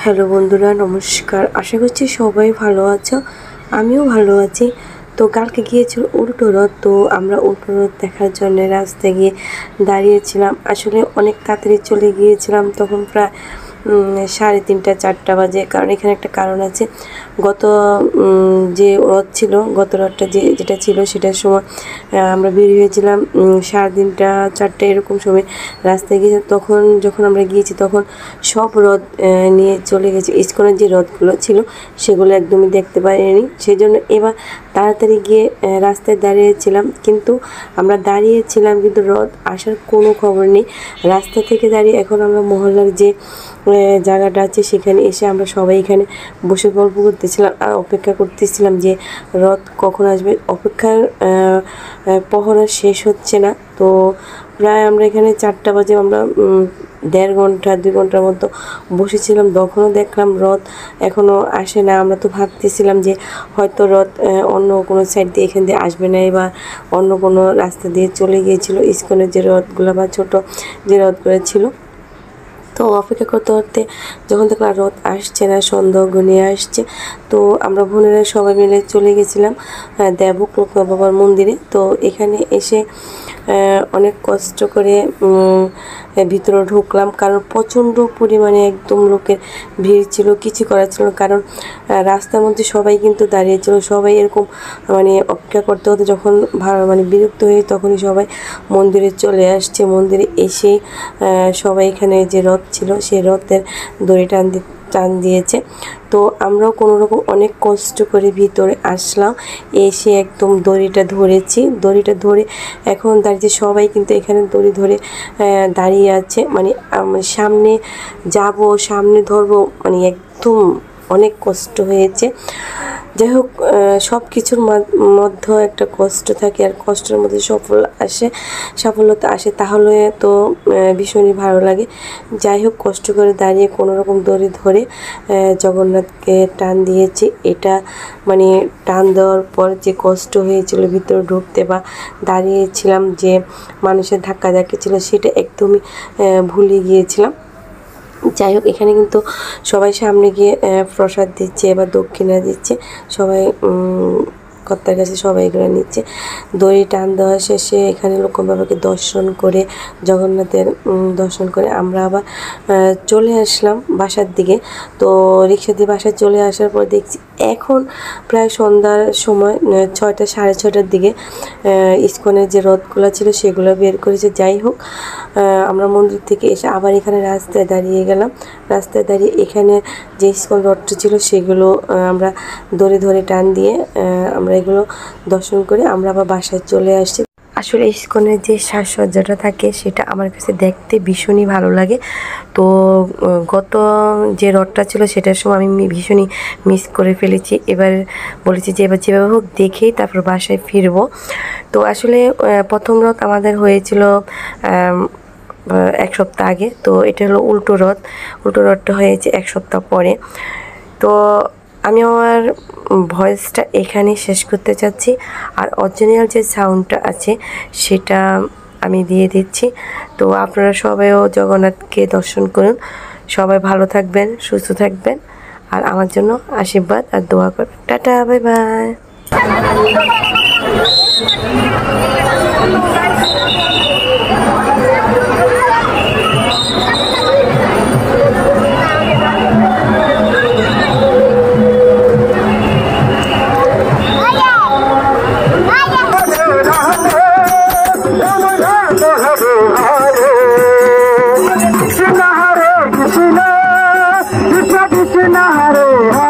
Hello বন্ধুরা, নমস্কার। আশা করছি সবাই ভালো আছো, আমিও ভালো আছি। তো কালকে গিয়েছিল উল্টো রথ, তো আমরা উল্টো রথ দেখার জন্য রাস্তায় গিয়ে দাঁড়িয়েছিলাম। আসলে অনেক তাড়াতাড়ি চলে গিয়েছিলাম, তখন প্রায় 3:30-4টা বাজে। কারণ এখানে একটা কারণ আছে, গত যে রথ ছিল, গত রথটা যেটা ছিল সেটার সময় আমরা বের হয়েছিলাম 3:30-4টা এরকম সময় রাস্তায় গিয়ে। তখন যখন আমরা গিয়েছি তখন সব রথ নিয়ে চলে গেছে। ইস্কনের যে রথগুলো ছিল সেগুলো একদমই দেখতে পাইনি, সেই জন্য এবার তাড়াতাড়ি গিয়ে রাস্তায় দাঁড়িয়েছিলাম। কিন্তু আমরা দাঁড়িয়েছিলাম, কিন্তু রথ আসার কোনো খবর নেই। রাস্তা থেকে দাঁড়িয়ে এখন আমরা মহল্লার যে জায়গাটা আছে সেখানে এসে আমরা সবাই এখানে বসে গল্প করতেছিলাম আর অপেক্ষা করতেছিলাম যে রথ কখন আসবে। অপেক্ষার পহরা শেষ হচ্ছে না। তো প্রায় আমরা এখানে 4টা বাজে আমরা 1.5-2 ঘন্টার মতো বসেছিলাম। তখনও দেখলাম রথ এখনও আসে না। আমরা তো ভাবতেছিলাম যে হয়তো রথ অন্য কোনো সাইড দিয়ে এখান দিয়ে আসবে না, এবার অন্য কোনো রাস্তা দিয়ে চলে গিয়েছিল ইস্কনের যে রথগুলো বা ছোটো যে রথগুলো ছিল। তো অপেক্ষা করতে করতে যখন দেখলাম রথ আসছে না, সন্ধ্যা ঘনিয়ে আসছে, তো আমরা বোনেরা সবাই মিলে চলে গেছিলাম দেবক লোকনাথ বাবার মন্দিরে। তো এখানে এসে অনেক কষ্ট করে ভিতরে ঢুকলাম, কারণ প্রচণ্ড পরিমাণে একদম লোকের ভিড় ছিল, কিছু করার ছিল। কারণ রাস্তার মধ্যে সবাই কিন্তু দাঁড়িয়েছিল, সবাই এরকম অপেক্ষা করতে হতে যখন বিরক্ত হয়ে তখনই সবাই মন্দিরে চলে আসছে। মন্দিরে এসে সবাই এখানে যে রথ ছিল সেই রথের দড়ি টান দিয়েছে। তো আমরাও কোনো রকম অনেক কষ্ট করে ভিতরে আসলাম, এসে একদম দড়িটা ধরে এখন দাঁড়িয়ে সবাই কিন্তু এখানে দড়ি ধরে দাঁড়িয়ে আছে। সামনে যাব, সামনে ধরবো, একদম অনেক কষ্ট হয়েছে। যাই হোক, সব কিছুর মধ্যে একটা কষ্ট থাকে, আর কষ্টের মধ্যে সাফল্যতা আসে, তাহলে তো ভীষণই ভালো লাগে। যাই হোক, কষ্ট করে দাঁড়িয়ে কোনো রকম দড়ি ধরে জগন্নাথকে টান দিয়েছি। এটা টান দেওয়ার পর যে কষ্ট হয়েছিল ভিতরে ঢুকতে বা দাঁড়িয়েছিলাম, যে মানুষের ধাক্কাধাক্কি ছিল সেটা একদমই ভুলে গিয়েছিলাম। যাই হোক, এখানে কিন্তু সবাই সামনে গিয়ে প্রসাদ দিচ্ছে বা দক্ষিণা দিচ্ছে, সবাই কর্তার কাছে সবাই এগুলো নিচ্ছে। দড়ি টান দেওয়া শেষে এখানে লোকনাথ বাবাকে দর্শন করে, জগন্নাথের দর্শন করে আমরা আবার চলে আসলাম বাসার দিকে। তো রিক্সা দিয়ে বাসায় চলে আসার পর দেখছি এখন প্রায় সন্ধ্যার সময় 6টা, 6:30টার দিকে ইস্কনের যে রথগুলো ছিল সেগুলো বের করেছে। যাই হোক, আমরা মন্দির থেকে এসে আবার এখানে রাস্তায় দাঁড়িয়ে গেলাম। রাস্তায় দাঁড়িয়ে এখানে যে ইস্কন রথটা ছিল সেগুলো আমরা ধরে টান দিয়ে আমরা এগুলো দর্শন করে আমরা আবার বাসায় চলে আসছি। আসলে ইস্কনের যে সাজসজ্জাটা থাকে সেটা আমার কাছে দেখতে ভীষণই ভালো লাগে। তো গত যে রথটা ছিল সেটার সময় আমি ভীষণই মিস করে ফেলেছি। এবার বলেছি যে এবার যেভাবে হোক দেখেই তারপর বাসায় ফিরবো। তো আসলে প্রথম রথ আমাদের হয়েছিল 1 সপ্তাহ আগে। তো এটা হলো উল্টো রথটা হয়েছে 1 সপ্তাহ পরে। তো আমি আমার ভয়েসটা এখানে শেষ করতে চাচ্ছি, আর অরিজিনাল যে সাউন্ডটা আছে সেটা আমি দিয়ে দিচ্ছি। তো আপনারা সবাইও জগন্নাথকে দর্শন করুন, সবাই ভালো থাকবেন, সুস্থ থাকবেন, আর আমার জন্য আশীর্বাদ আর দোয়া করবেন। Tata, bye bye. Krishna Hare